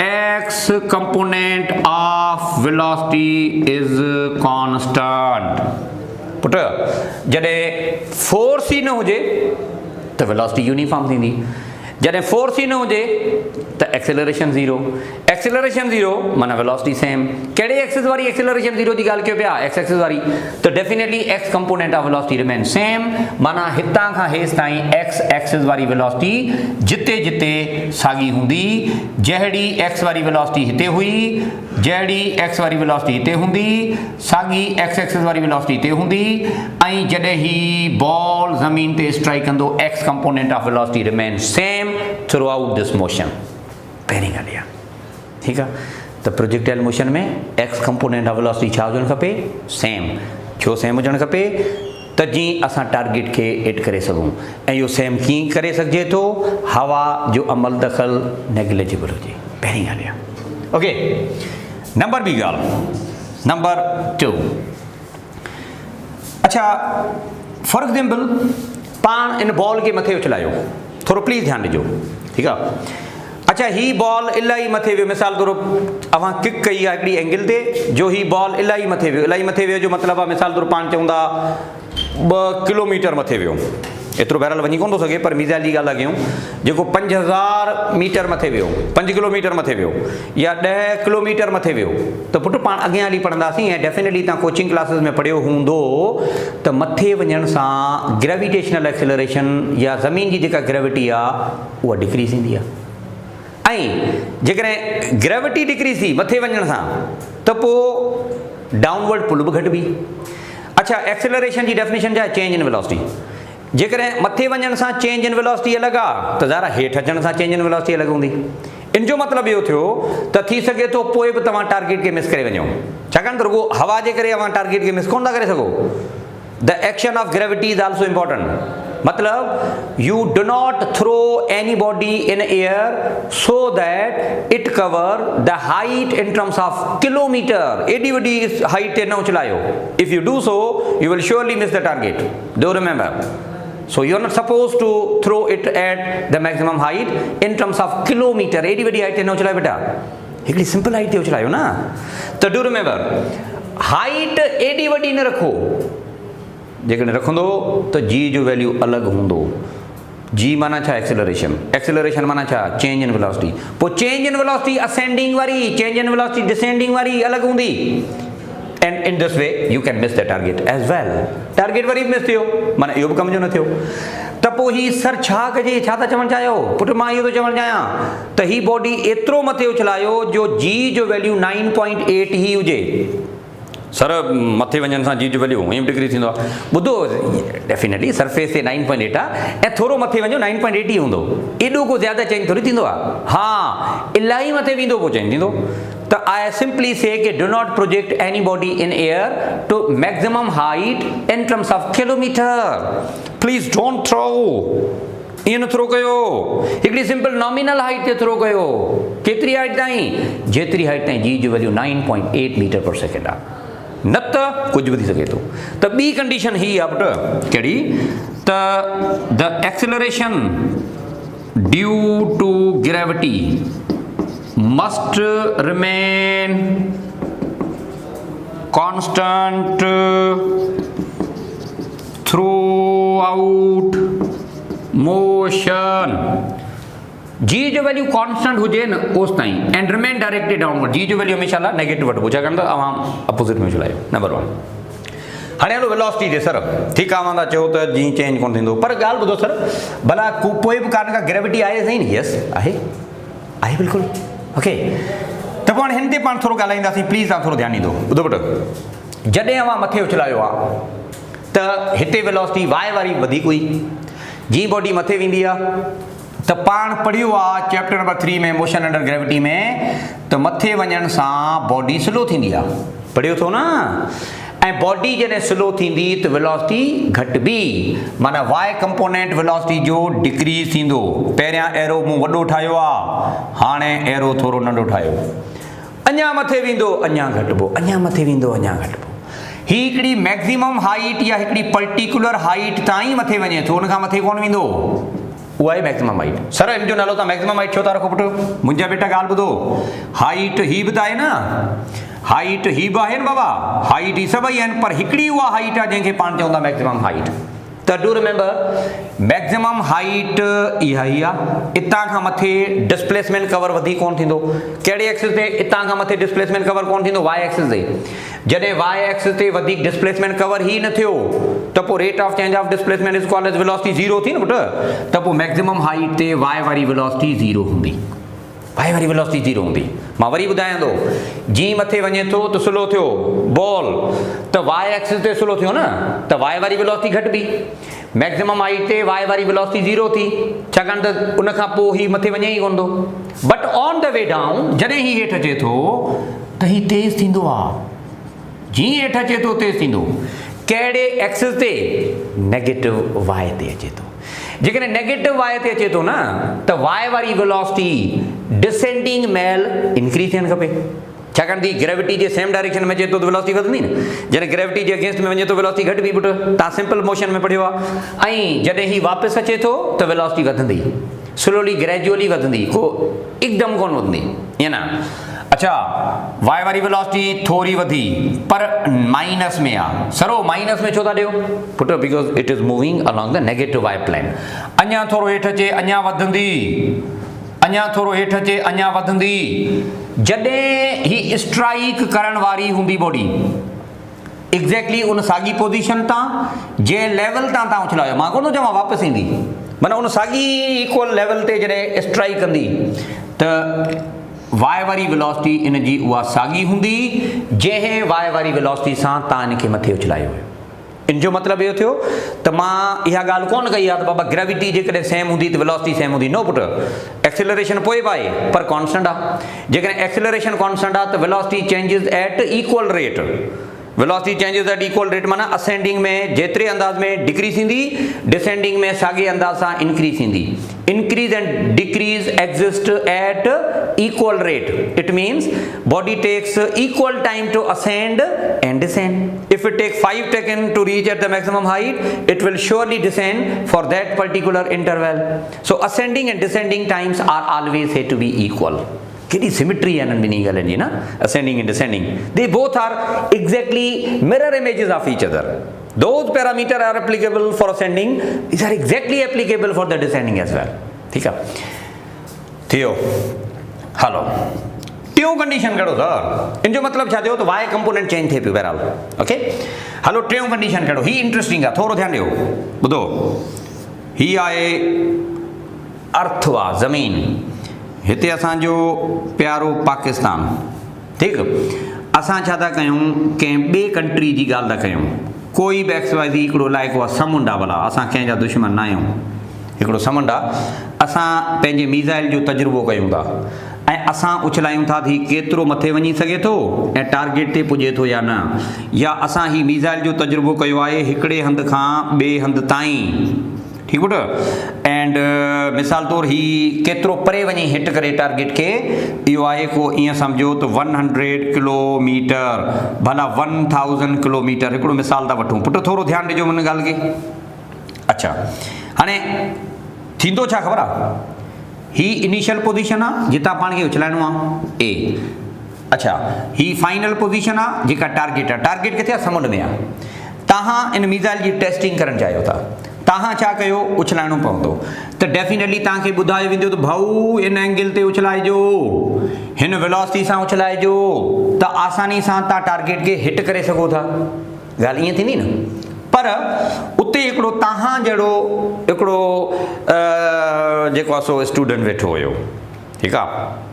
X component of velocity is constant. पुट, जॾहिं फोर्स ई न हुजे त वेलोसिटी यूनिफॉर्म थींदी, जॾहिं फोर्स ई न हुजे त एक्सेलरेशन ज़ीरो, एक्सेलरेशन ज़ीरो माना वेलोसिटी सेम। कहिड़े एक्सिस वारी एक्सेलरेशन ज़ीरो जी ॻाल्हि कयो पिया, एक्स एक्सिस वारी, त definitely x component of velocity remain same, माना हितां खां हेसि ताईं एक्स एक्सिस वारी वेलोसिटी जिते जिते साॻी हूंदी, जहिड़ी एक्स वारी वेलोसिटी हिते हुई, जहिड़ी एक्स वारी वेलोसिटी हिते हूंदी, साॻी एक्स एक्सिस वारी वेलोसिटी हिते हूंदी, ऐं जॾहिं ही बॉल ज़मीन ते स्ट्राइक कंदो x component of velocity remain same through out this motion. पहिरीं ॻाल्हि इहा, ठीकु आहे। त प्रोजेक्टाइल मोशन में एक्स कंपोनेंट ऑफ वेलोसिटी छा हुजणु खपे, सेम। छो सेम हुजणु खपे, त जीअं असां टारगेट खे हिट करे सघूं, ऐं इहो सेम कीअं करे सघिजे थो, हवा जो अमल दख़ल नेग्लिजिबल हुजे, पहिरीं ॻाल्हि इहा। ओके, नंबर ॿी ॻाल्हि, नंबर 2। अच्छा, फॉर एग्जाम्पल पाण इन बॉल खे मथे उछलायो, थोरो प्लीज़ ध्यानु ॾिजो, ठीकु आहे। अच्छा, ही बॉल इलाही मथे वियो, मिसाल तौरु अवां किक कई आहे हिकिड़ी एंगल ते, जो ही बॉल इलाही मथे वियो, इलाही मथे वियो जो मतिलबु आहे मिसाल तौरु पाण चवंदा 2 किलोमीटर मथे वियो, एतिरो बहरहाल वञी कोन थो सघे, पर मिसाइल जी ॻाल्हि कयूं, जेको 5000 मीटर मथे वियो, 5 किलोमीटर मथे वियो या 10 किलोमीटर मथे वियो, त पुटु पाण अॻियां हली पढ़ंदासीं। ऐं डेफिनेटली तव्हां कोचिंग क्लासिस में पढ़ियो हूंदो त मथे वञण सां ग्रेविटेशनल एक्सेलरेशन या ज़मीन जी जेका ग्रेविटी आहे उहा डिक्रीज़ थींदी आहे। ऐं जेकॾहिं ग्रेविटी डिक्रीज़ थी मथे वञण सां त पोइ डाउनवर्ड पुल बि घटिबी। अच्छा, एक्सेलरेशन जी डेफिनेशन छा आहे? Change in velocity. जेकॾहिं मथे वञण सां चेंज इन वेलोसिटी अलॻि आहे त ज़ारा हेठि अचण सां चेंज इन वेलोसिटी अलॻि हूंदी। इन जो मतिलबु इहो थियो त थी सघे थो पोइ बि तव्हां टारगेट खे मिस करे वञो, छाकाणि त रुॻो हवा जे करे तव्हां टारगेट खे मिस कोन था करे सघो। The action of gravity is also important. मतलब you do not throw anybody in air so that it cover the height in terms of kilometer. एडी वडी height ते न उछलायो। If you do so, you will surely miss the target. Do remember. So you are not supposed to throw it at the maximum height in terms of kilometer. एडी वडी height ते न उछलायो बेटा, हिकिड़ी सिंपल height ते उछलायो ना। तो do remember, height एडी वडी न रखो। जेकॾहिं रखंदो त जी जो वैल्यू अलॻि हूंदो। जी माना छा? एक्सेलरेशन। एक्सेलरेशन माना छा? Change in velocity. पोइ चेंज इन वेलोसिटी असेंडिंग वारी, चेंज इन वेलोसिटी डिसेंडिंग वारी अलॻि हूंदी। And in this way you can miss the target as well. Target वरी बि मिस थियो, माना इहो बि कम जो न थियो। त पोइ ही सर छा कजे? छा था चवणु चाहियो? पुटु मां इहो थो चवणु चाहियां त ही बॉडी एतिरो मथे उछलायो जो जी जो वैल्यू 9.8 ही हुजे। सर मथे वञण सां जी जो वैल्यू ईअं डिक्री थींदो आहे। ॿुधो, डेफिनेटली सरफेस ते 9.8 आहे ऐं थोरो मथे वञो 9.8 ई हूंदो। एॾो को ज़्यादा चेंज थोरी थींदो आहे। हा, इलाही मथे वेंदो पोइ चेंज थींदो। त आई सिंपली से कि do not project any body in air to maximum height in terms of kilometre. Please don't throw. ईअं न थ्रो कयो। हिकिड़ी सिंपल नॉमिनल हाइट ते थ्रो कयो। केतिरी हाइट ताईं? जेतिरी हाइट ताईं जी जो वैल्यू 9.8 मीटर पर सेकेंड आहे। न त कुझु बि थी सघे थो। त ॿी कंडीशन ही आहे पुटु, कहिड़ी? त the acceleration due to gravity must remain constant throughout motion. G जो वैल्यू कॉन्स्टेंट हुजे न ओस ताईं and remain directed downward. G जो वैल्यू हमेशा लाइ नेगेटिव वठिबो, छाकाणि त अवां अपोज़िट में उछलायो। नंबर 1। हाणे हलो वेलोसिटी ते। सर ठीकु आहे, मां चयो त जी चेंज कोन थींदो, पर ॻाल्हि ॿुधो सर, भला पोइ बि कान का ग्रेविटी आहे सही न? यस आहे, आहे बिल्कुलु। ओके, त पोइ हाणे हिन ते पाण थोरो ॻाल्हाईंदासीं। प्लीज़ तव्हां थोरो ध्यानु ॾींदो। ॿुधो पुटु, जॾहिं अवां मथे उछलायो आहे त हिते वेलोसिटी वाई वारी वधीक हुई। जी बॉडी मथे वेंदी आहे त पाण पढ़ियो आहे चैप्टर नंबर 3 में मोशन अंडर ग्रेविटी में, त मथे वञण सां बॉडी स्लो थींदी आहे। पढ़ियो थो न? ऐं बॉडी जॾहिं स्लो थींदी त वेलोसिटी घटिबी, माना वाई कंपोनेंट वेलोसिटी जो डिक्रीज़ थींदो। पहिरियां एरो मूं वॾो ठाहियो आहे, हाणे एरो थोरो नंढो ठाहियो। अञा मथे वेंदो, अञा घटिबो, अञा मथे वेंदो, अञा घटिबो। ही हिकिड़ी मैक्सिमम हाइट या हिकिड़ी पर्टिकुलर हाइट ताईं मथे वञे थो, उनखां मथे कोन वेंदो। उहा आहे मैक्सिमम हाइट। सर इन जो नालो तव्हां मैक्सिमम हाइट छो था रखो पुटु? मुंहिंजा बेटा ॻाल्हि ॿुधो, हाइट ही बि त आहे न, हाइट ही बि आहे न बाबा, हाइट ही सभई आहिनि, पर हिकिड़ी उहा हाइट आहे जंहिंखे पाण चवंदा मैक्सिमम हाइट। त डू रिमेंबर, मैक्सिमम हाइट इहा ई आहे। इतां खां मथे डिस्प्लेसमेंट कवर वधीक कोन थींदो। कहिड़े एक्सिस ते? इतां खां मथे डिस्प्लेसमेंट कवर कोन थींदो, वाई एक्सिस ते। जॾहिं वाई एक्सिस ते वधीक डिस्प्लेसमेंट कवर ही न थियो त पोइ rate of change of displacement is called as velocity 0 थी न पुटु। त पोइ मैक्सिमम हाइट ते वाई वारी वेलोसिटी 0 हूंदी। वाई वारी वेलोसिटी 0 हूंदी। मां वरी ॿुधायां थो, जी मथे वञे थो त स्लो थियो बॉल, त वाई एक्सिस ते स्लो थियो न, त वाई वारी वेलोसिटी घटिबी। मैक्सिमम हाइट ते वाई वारी वेलोसिटी 0 थी, छाकाणि त उनखां पोइ ही मथे वञे ई कोन थो। But on the way down जॾहिं ही हेठि अचे थो त ही तेज़ थींदो आहे। जीअं हेठि अचे थो तेज़ थींदो। कहिड़े एक्सिस ते? नेगेटिव वाई ते अचे थो। जेकॾहिं नेगेटिव वाई ते अचे थो न त वाई वारी वेलोसिटी डिसेंडिंग महिल इंक्रीज थियणु खपे, छाकाणि त ग्रेविटी जे सेम डायरेक्शन में अचे थो त वेलोसिटी वधंदी न। जॾहिं ग्रेविटी जे अगेंस्ट में वञे थो वेलोसिटी घटिबी पुटु। तव्हां सिंपल मोशन में पढ़ियो आहे। ऐं जॾहिं ही वापसि अचे थो त वेलोसिटी वधंदी, स्लोली ग्रेजुअली वधंदी, को हिकदमि कोन वधंदी, ईअं न। अच्छा y वारी वेलोसिटी थोड़ी वधी पर माइनस में आ, सरो माइनस में छो था ॾियो पुट, because it is moving along the negative y plane. अञा थोरो हेठि अचे अञा वधंदी, अञा थोरो हेठि अचे अञा वधंदी। जॾहिं ही स्ट्राइक करण वारी हूंदी बॉडी एग्जैक्टली उन साॻी पोजीशन तां जे लेवल तां तव्हां उछलायो, मां कोन थो चवां वापसि ईंदी, माना उन साॻी इक्वल लेवल ते जॾहिं स्ट्राइक कंदी त y वारी वेलोसिटी इन जी उहा साॻी हूंदी जंहिं y वारी वेलोसिटी सां तव्हां इनखे मथे उछलायो हुयो। इन जो मतिलबु इहो थियो त मां इहा ॻाल्हि कोन कई आहे त बाबा ग्रेविटी जेकॾहिं सेम हूंदी त वेलोसिटी सेम हूंदी। नो पुट, एक्सेलरेशन पोइ बि आहे पर कॉन्स्टेंट आहे। जेकॾहिं एक्सेलरेशन कॉन्स्टेंट आहे त velocity changes at equal rate. Velocity changes at equal rate माना असेंडिंग में जेतिरे अंदाज़ में डिक्रीज़ थींदी, डिसेंडिंग में साॻे अंदाज़ सां इंक्रीज़ थींदी। Increase and decrease exist at equal rate. It means body takes equal time to ascend and descend. If it takes 5 seconds to reach at the maximum height, it will surely descend for that particular interval. So ascending and descending times are always said to be equal. Kedi symmetry and meaning ji na, ascending and descending. They both are exactly mirror images of each other. Those parameters are applicable for ascending, these are exactly applicable for the descending as well. ठीक है थियो। हलो टियों condition करो sir, इन जो मतलब छा थियो त y कंपोनेंट चेंज थे पियो बहरहाल। ओके हलो टियों कंडीशन करो, ही इंटरेस्टिंग आहे, थोरो ध्यानु ॾियो। ॿुधो ही आहे अर्थ वा ज़मीन, हिते असांजो प्यारो पाकिस्तान, ठीकु। असां छा था कयूं, कंहिं ॿिए कंट्री जी ॻाल्हि था कयूं। कोई बि XYZ हिकिड़ो इलाइक़ो आहे, समुंड आहे, भला असां कंहिंजा दुश्मन न आहियूं, हिकिड़ो समुंड आहे, असां पंहिंजे मिज़ाइल जो तजुर्बो कयूं था ऐं असां उछलायूं था थी केतिरो मथे वञी सघे थो ऐं टारगेट ते पुॼे थो या न, या असां ही मिज़ाइल जो तजुर्बो कयो आहे हिकिड़े हंधि खां ॿिए हंधि ताईं, ठीकु पुट। एंड मिसाल तौरु ही केतिरो परे वञी हिट करे टारगेट खे, इहो आहे को ईअं सम्झो त 100 किलोमीटर, भला 1000 किलोमीटर, हिकिड़ो मिसाल था वठूं। पुट थोरो ध्यानु ॾिजो हुन ॻाल्हि खे। अच्छा हाणे थींदो छा ख़बर आहे, ही इनिशियल पोजीशन आहे जितां पाण खे उछलाइणो आहे ए। अच्छा ही फाइनल पोजीशन आहे जेका टारगेट आहे, टारगेट किथे आहे, समुंड में आहे। तव्हां इन मिज़ाइल जी टेस्टिंग करणु चाहियो था, तव्हां छा कयो, उछलाइणो पवंदो, त डेफिनेटली तव्हांखे ॿुधायो वेंदो त भाऊ इन एंगल ते उछलाइजो, हिन वेलोसिटी सां उछलाइजो, त आसानी सां तव्हां टारगेट खे हिट करे सघो था। ॻाल्हि ईअं थींदी न, पर उते हिकिड़ो तव्हां जहिड़ो हिकिड़ो जेको आहे सो स्टूडेंट वेठो हुयो, ठीकु आहे।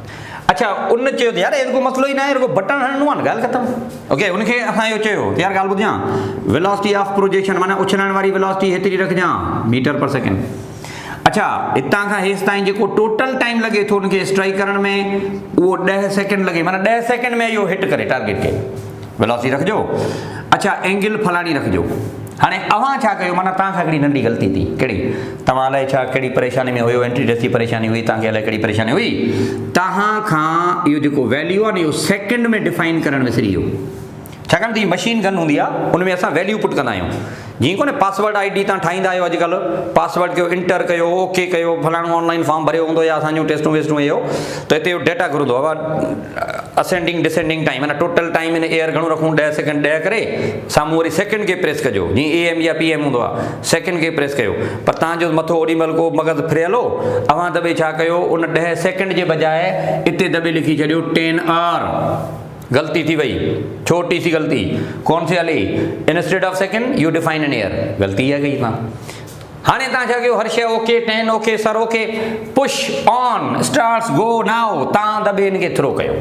अच्छा उन चयो यार एॾो मसलो ई न आहे, रुगो बटन हणणो आहे न, ॻाल्हि ख़तमु। ओके उनखे असां इहो चयो यार ॻाल्हि ॿुधां, वेलोसिटी ऑफ प्रोजेक्शन माना उछलण वारी वेलोसिटी हेतिरी रखजां मीटर पर सेकेंड। अच्छा हितां खां हेसि ताईं जेको टोटल टाइम लॻे थो उनखे स्ट्राइक करण में, उहो 10 सेकेंड लॻे, माना 10 सेकेंड में इहो हिट करे टारगेट खे, वेलोसिटी रखिजो। अच्छा एंगल फलाणी रखिजो। हाणे अव्हां छा कयो, माना तव्हां खां हिकिड़ी नंढी ग़लती थी, कहिड़ी, तव्हां अलाए छा कहिड़ी परेशानी में हुयो, एंट्री टेस्ट जी परेशानी हुई, तव्हांखे अलाए कहिड़ी परेशानी हुई, तव्हां खां इहो जेको वैल्यू आहे न इहो सेकेंड में डिफाइन करणु विसरी वियो। छाकाणि त हीअ मशीन गन हूंदी आहे, उन में असां वैल्यू पुट कंदा आहियूं। जीअं कोन्हे पासवर्ड ID तव्हां ठाहींदा आहियो अॼुकल्ह, पासवर्ड कयो, इंटर कयो, ओके कयो, फलाणो ऑनलाइन फॉर्म भरियो हूंदो या असांजूं टेस्टूं वेस्टूं इहो, त हिते इहो डेटा घुरंदो आहे, असेंडिंग डिसेंडिंग टाइम, माना टोटल टाइम इन एयर घणो रखूं, 10 सेकेंड 10 करे, साम्हूं वरी सेकेंड खे प्रेस कजो, जीअं AM या PM हूंदो आहे, सेकेंड खे प्रेस कयो, पर तव्हांजो मथो ओॾी महिल को मग़ज़ फिरियल हो, अव्हां दॿे छा कयो, उन 10 सेकेंड जे बजाए हिते दॿे लिखी छॾियो 10 आवर। गलती थी वही, छोटी सी गलती, कौन सी वाली, instead of second you define an air, गलती है कही तव्हां। हाणे तव्हां छा कयो, हर शइ okay, 10 okay, sir okay, push on starts go now, तव्हां दॿे हिनखे थ्रो कयो।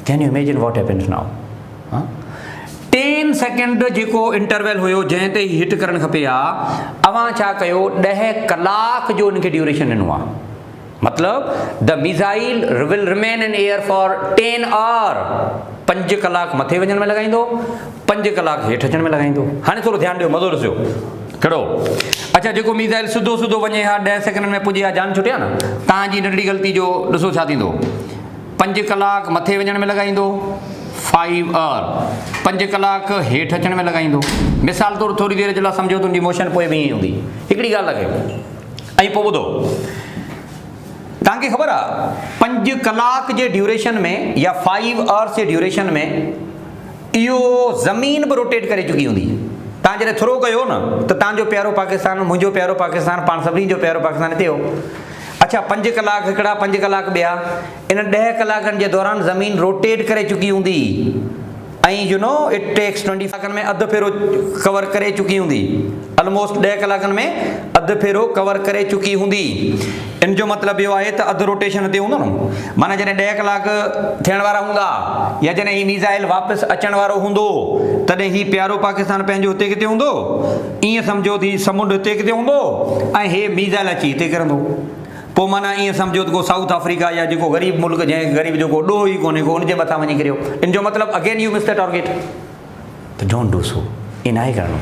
Can U imagine what happens now. 10 second जेको इंटरवल हुयो जंहिं ते हिट करणु खपे आहे, अव्हां छा कयो 10 कलाक जो हिनखे ड्यूरेशन ॾिनो आहे, मतलब the missile will remain in air for 10 hour. 5 कलाक मथे वञण में लॻाईंदो, 5 कलाक हेठि अचण में लॻाईंदो। हाणे थोरो ध्यानु ॾियो, मज़ो ॾिसो कहिड़ो। अच्छा जेको मिसाइल सिधो सिधो वञे हा 10 सेकेंड में पुॼे हा, जान छुटिया न, तव्हांजी नंढड़ी ग़लती जो ॾिसो छा थींदो, 5 कलाक मथे वञण में लॻाईंदो, 5 आवर, 5 कलाक हेठि अचण में लॻाईंदो। मिसाल तौरु थोरी देरि जे लाइ सम्झो तुंहिंजी मोशन पोइ बि ईअं हूंदी, हिकिड़ी ॻाल्हि लॻे। ऐं पोइ ॿुधो, तव्हांखे ख़बर आहे 5 कलाक जे ड्यूरेशन में या 5 आवर्स जे ड्यूरेशन में इहो ज़मीन बि रोटेट करे चुकी हूंदी। तव्हां जॾहिं थ्रो कयो न त तव्हांजो प्यारो पाकिस्तान, मुंहिंजो प्यारो पाकिस्तान, पाण सभिनी जो प्यारो पाकिस्तान हिते हो। अच्छा 5 कलाक हिकिड़ा, 5 कलाक ॿिया, इन 10 कलाकनि जे दौरान ज़मीन रोटेट करे चुकी हूंदी ऐं यू नो इट टेक्स 20 कलाकनि में अधु फेरो कवर करे चुकी हूंदी, ऑलमोस्ट 10 कलाकनि में अधु फेरो कवर करे चुकी हूंदी। इन जो मतिलबु इहो आहे त अधु रोटेशन ते हूंदो न, माना जॾहिं 10 कलाक थियण वारा हूंदा या जॾहिं हीउ मिसाइल वापसि अचण वारो हूंदो तॾहिं हीउ प्यारो पाकिस्तान पंहिंजो हिते किथे हूंदो, ईअं सम्झो थी समुंड हिते किथे हूंदो ऐं हे मिसाइल अची हिते किरंदो। पोइ माना ईअं सम्झो त को साउथ अफ्रीका या जेको ग़रीब मुल्क जंहिं ग़रीब जेको ॾोह ई कोन्हे को उनजे मथां वञी किरियो। इन जो मतिलबु again you miss the target, त डोंट डू सो, इन आहे करिणो।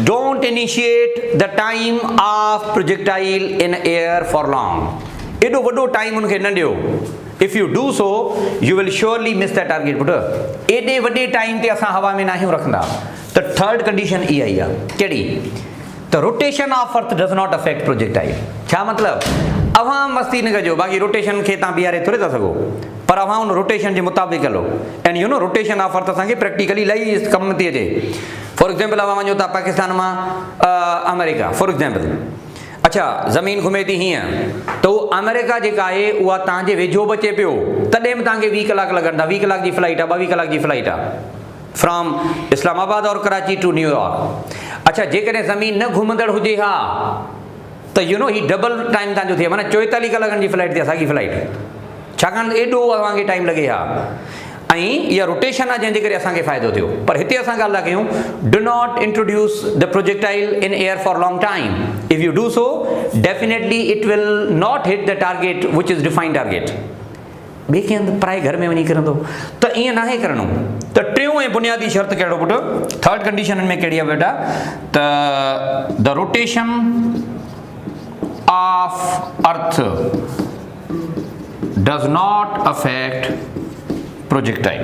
Don't initiate the time of projectile in air for long. एॾो वॾो टाइम उनखे न ॾियो। If you do so you will surely miss the target. पुट एॾे वॾे टाइम ते असां हवा में न आहियूं रखंदा। त थर्ड कंडीशन इहा ई आहे, कहिड़ी? त rotation of earth does not affect projectile. छा मतिलबु? अवां मस्ती न कजो, बाक़ी रोटेशन खे तव्हां बीहारे थोरे था सघो, पर अवां उन रोटेशन जे मुताबिक़ हलो। And you know rotation of earth असांखे प्रैक्टिकली इलाही कमु थी अचे। फॉर एग्जाम्पल अवां वञो था पाकिस्तान मां अमेरिका फॉर एग्जाम्पल, अच्छा ज़मीन घुमे थी हीअं, त उहो अमेरिका जेका आहे उहा तव्हांजे वेझो बि अचे पियो, तॾहिं बि तव्हांखे 20 कलाक लॻंदा। 20 कलाक जी फ्लाइट आहे, 22 कलाक जी फ्लाइट आहे फ्रॉम इस्लामाबाद और कराची टू न्यूयॉर्क। अच्छा जेकॾहिं ज़मीन न घुमंदड़ हुजे हा त यू नो ही डबल टाइम तव्हांजो थिए, माना 44 कलाकनि जी फ्लाइट थिए असांजी फ्लाइट, छाकाणि एॾो असांखे टाइम लॻे हा। ऐं इहा रोटेशन आहे जंहिंजे करे असांखे फ़ाइदो थियो। पर हिते असां ॻाल्हि था कयूं, do not introduce the projectile in air for long time. If you do so definitely it will not hit the target which is defined target. ॿिए कंहिं हंधि पराए घर में वञी किरंदो, त ईअं नाहे करिणो। त टियों ऐं बुनियादी शर्त कहिड़ो पुटु? थर्ड कंडीशन में कहिड़ी आहे बेटा? त the rotation of earth does not affect projectile.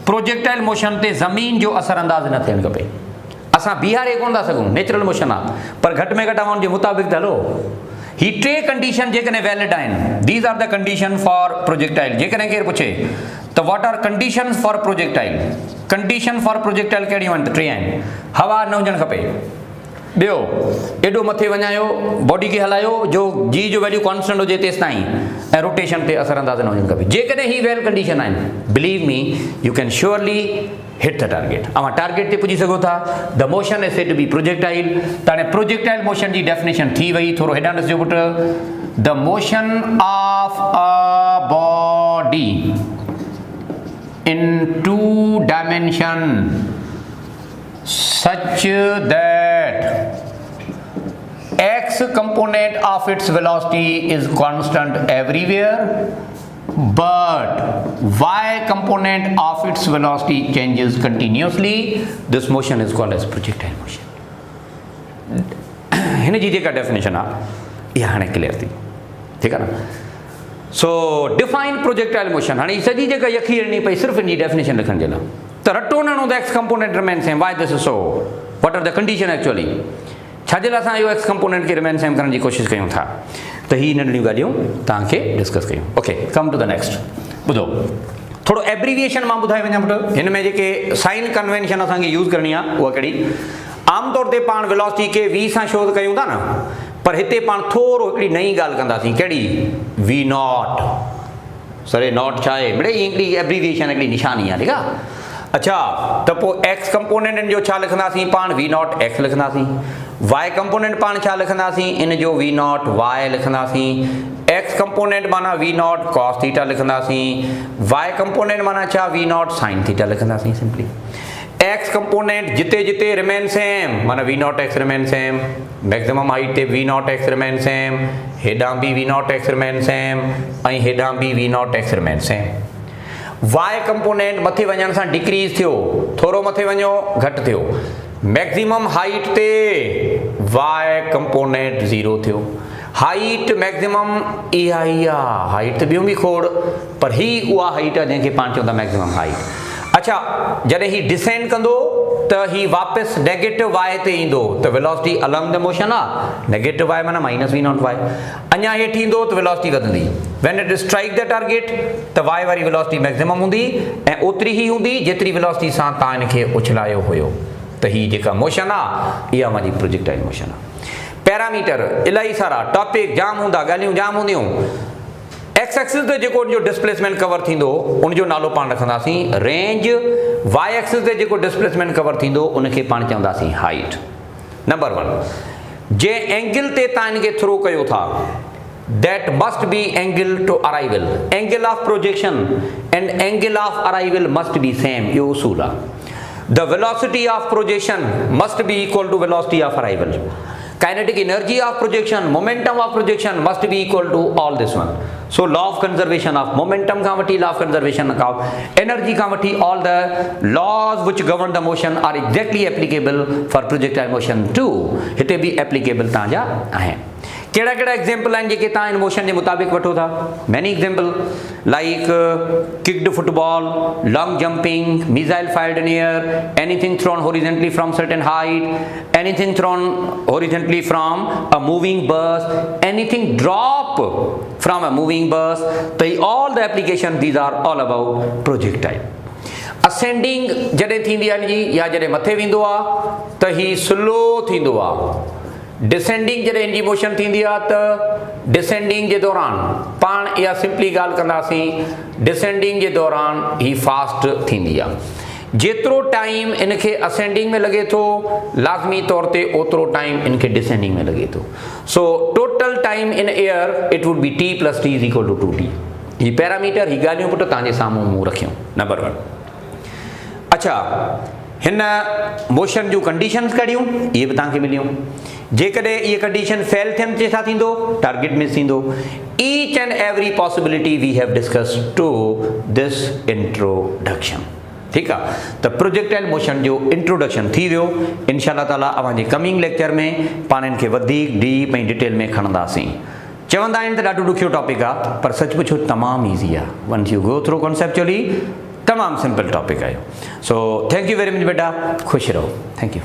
Projectile motion ते ज़मीन जो असर अंदाज़ न थियणु खपे। असां बीहारे कोन था सघूं, नेचुरल मोशन आहे, पर घटि में घटि अमाउंट जे मुताबिक़ त हलो। ही 3 कंडीशन जेकॾहिं वैलिड आहिनि, these are the condition for projectile. जेकॾहिं केरु पुछे त what are condition for projectile, condition for projectile कहिड़ियूं आहिनि? त 3 आहिनि। हवा न हुजणु खपे, ॿियो एॾो मथे वञायो, बॉडी खे हलायो जो जी जो वैल्यू कॉन्स्टेंट हुजे तेसि ताईं, ऐं रोटेशन ते असर अंदाज़ न हुजणु खपे। जेकॾहिं ही वेल कंडीशन आहिनि, believe me you can surely hit the target. अवां टारगेट ते पुॼी सघो था। The motion is said to be projectile. त हाणे प्रोजेक्टाइल मोशन जी डेफिनेशन थी वई, थोरो हेॾां ॾिसजो पुटु। The motion of a body in 2 dimension such that x component of its velocity is constant everywhere, but y component of its velocity changes continuously. This motion is called as projectile motion. हिन जी जेका definition आहे इहा हाणे clear थी, ठीकु आहे न? सो define projectile motion. हाणे सॼी जेका यकी ॾिनी पई सिर्फ़ु इन जी डेफिनेशन लिखण जे लाइ, त रटो न the x component remain same. Why this is so? वट आर द कंडीशन एक्चुअली? छाजे लाइ असां इहो एक्स कंपोनेंट खे रिमेन सेम करण जी कोशिशि कयूं था? त ही नंढियूं ॻाल्हियूं तव्हांखे डिस्कस कयूं। Okay, come to the next. ॿुधो, थोरो एब्रीविएशन मां ॿुधाए वञा पुटु। हिन में जेके साइन कन्वेंशन असांखे यूज़ करणी आहे उहा कहिड़ी? आमतौर ते पाण वेलोसिटी खे वी सां शोध कयूं था न, पर हिते पाण थोरो हिकिड़ी नई ॻाल्हि कंदासीं। कहिड़ी? V not. सरे नॉट छा आहे मिड़े? हिकिड़ी एब्रीविएशन, हिकिड़ी निशानी आहे, ठीकु आहे? अच्छा, त पोइ एक्स कंपोनेंट जो छा लिखंदासीं पाण? वी नॉट एक्स लिखंदासीं। वाई कंपोनेंट पाण छा लिखंदासीं? इन जो वी नॉट वाई लिखंदासीं। एक्स कंपोनेंट माना वी नॉट कॉस थीटा लिखंदासीं। वाई कंपोनेंट माना छा? वी नॉट साइन थीटा लिखंदासीं सिंपली। एक्स कंपोनेंट जिते जिते रिमेन सेम माना v naught X remain same. Maximum height ते v naught X remain same, हेॾां बि v naught X remain same, ऐं हेॾां बि v naught X remain same. Y component मथे वञण सां डिक्रीज़ थियो, थोरो मथे वञो घटि थियो। मैक्सिमम हाइट ते वाई कंपोनेंट 0 थियो। हाइट मैक्सिमम इहा ई आहे। हाइट त ॿियूं बि खोड़, पर ही उहा हाइट आहे जंहिंखे पाण चवंदा मैक्सिमम हाइट। अच्छा, जॾहिं ही डिसेंड कंदो त ही वापस नेगेटिव वाई ते ईंदो त वेलोसिटी अलॉन्ग द मोशन आहे, नेगेटिव वाई माना माइनस वी नॉट वाई। अञा हेठि ईंदो त वेलोसिटी वधंदी, when it strike the target त वाई वारी वेलोसिटी मैक्सिमम हूंदी ऐं ओतिरी ई हूंदी जेतिरी वेलोसिटी सां तव्हां हिनखे उछलायो हुयो। त ही जेका मोशन आहे इहा मुंहिंजी प्रोजेक्टाइल मोशन आहे। पैरामीटर इलाही सारा, टॉपिक जाम हूंदा, ॻाल्हियूं जाम हूंदियूं। एक्स एक्सिस ते जेको उनजो डिस्प्लेसमेंट कवर थींदो उनजो नालो पाण रखंदासीं रेंज। वाई एक्सिस ते जेको डिस्प्लेसमेंट कवर थींदो उनखे पाण चवंदासीं हाइट। नंबर 1, जे एंगल ते तव्हां हिनखे थ्रो कयो था that must be angle to arrival, angle of projection and angle of arrival must be same, यो उसूल आहे। the velocity of projection must be equal to velocity of arrival, kinetic energy of projection, momentum of projection must be equal to all this one। so law of conservation of momentum ka vati, law of conservation of energy ka vati, all the laws which govern the motion are exactly applicable for projectile motion too, hite bhi applicable tanja ahe। कहिड़ा कहिड़ा example आहिनि जेके तव्हां in motion जे मुताबिक़ वठो था? Many example like kicked football, long jumping, missile fired in air, anything thrown horizontally from certain height, anything thrown horizontally from a moving bus, anything drop from a moving bus. तो all the application these are all about projectile. Ascending जॾहिं थींदी आहे जी या जॾहिं मथे वेंदो आहे त ही स्लो थींदो आहे। डिसेंडिंग जॾहिं इनजी मोशन थींदी आहे त डिसेंडिंग जे दौरान पाण इहा सिंपली ॻाल्हि कंदासीं, डिसेंडिंग जे दौरान ही फास्ट थींदी आहे। जेतिरो टाइम इनखे असेंडिंग में लॻे थो लाज़मी तौर ते ओतिरो टाइम इनखे डिसेंडिंग में लॻे थो। So total time in air it would be t + t = 2t। ही पैरामीटर, ही ॻाल्हियूं पुट तव्हांजे साम्हूं मूं रखियूं। नंबर 1, अच्छा हिन मोशन जूं कंडीशन्स कढियूं, इहे बि तव्हांखे मिलियूं। जेकॾहिं इहे कंडीशन फेल थियनि ते छा थींदो? टारगेट मिस थींदो। Each and every possibility we have discussed to this introduction. ठीकु आहे, त प्रोजेक्टाइल मोशन जो इंट्रोडक्शन थी वियो। इंशाअल्लाह ताला अवांजे कमिंग लेक्चर में पाण हिनखे वधीक डीप ऐं डिटेल में खणंदासीं। चवंदा आहिनि त ॾाढो ॾुखियो टॉपिक आहे, पर सच पुछो तमामु ईज़ी आहे। Once you go through conceptually तमामु सिंपल टॉपिक आहे। So thank you very much बेटा, ख़ुशि रहो। Thank U.